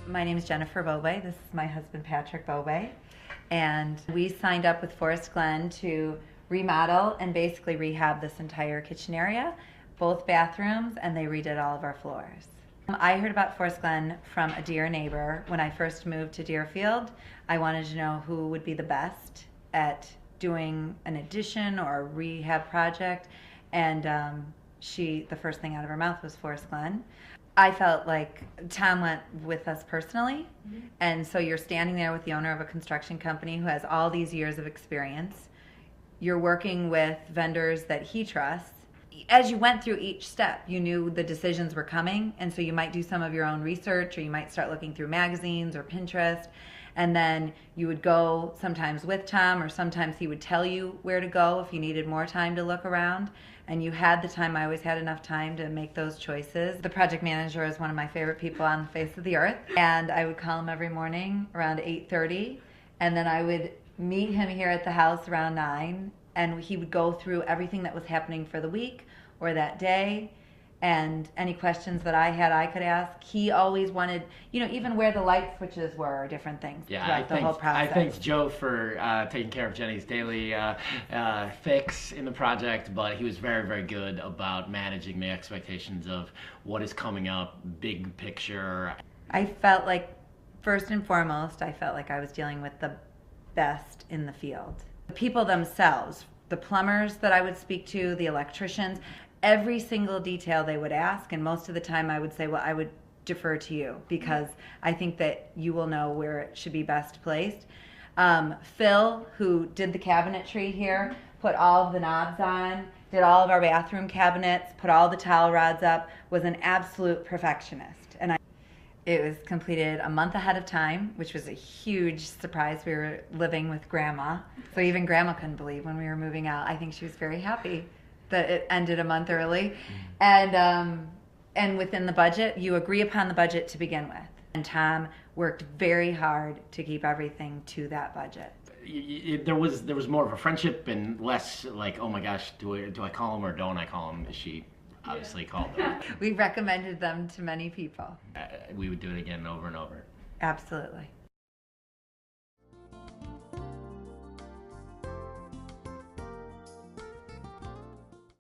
My name is Jennifer Bobe. This is my husband Patrick Bobe. And we signed up with Forest Glen to remodel and basically rehab this entire kitchen area, both bathrooms, and they redid all of our floors. I heard about Forest Glen from a dear neighbor. When I first moved to Deerfield, I wanted to know who would be the best at doing an addition or a rehab project, and the first thing out of her mouth was Forest Glen. I felt like Tom went with us personally, and so you're standing there with the owner of a construction company who has all these years of experience. You're working with vendors that he trusts. As you went through each step, you knew the decisions were coming, and so you might do some of your own research, or you might start looking through magazines or Pinterest, and then you would go sometimes with Tom, or sometimes he would tell you where to go if you needed more time to look around, and you had the time. I always had enough time to make those choices. The project manager is one of my favorite people on the face of the earth, and I would call him every morning around 8:30, and then I would meet him here at the house around 9, and he would go through everything that was happening for the week or that day, and any questions that I had I could ask. He always wanted, even where the light switches were, or different things throughout the whole process. I thank Joe for taking care of Jenny's daily fix in the project, but he was very, very good about managing the expectations of what is coming up, big picture. I felt like, first and foremost, I was dealing with the best in the field. The people themselves, the plumbers that I would speak to, the electricians, every single detail they would ask, and most of the time I would say, well, I would defer to you because I think that you will know where it should be best placed. Phil, who did the cabinetry here, put all of the knobs on, did all of our bathroom cabinets, put all the towel rods up, was an absolute perfectionist. And it was completed a month ahead of time, which was a huge surprise. We were living with Grandma, so even Grandma couldn't believe when we were moving out. I think she was very happy that it ended a month early. And within the budget, you agree upon the budget to begin with. And Tom worked very hard to keep everything to that budget. There was more of a friendship and less like, oh my gosh, do I call him or don't I call him? She obviously called them. We recommended them to many people. We would do it again over and over. Absolutely.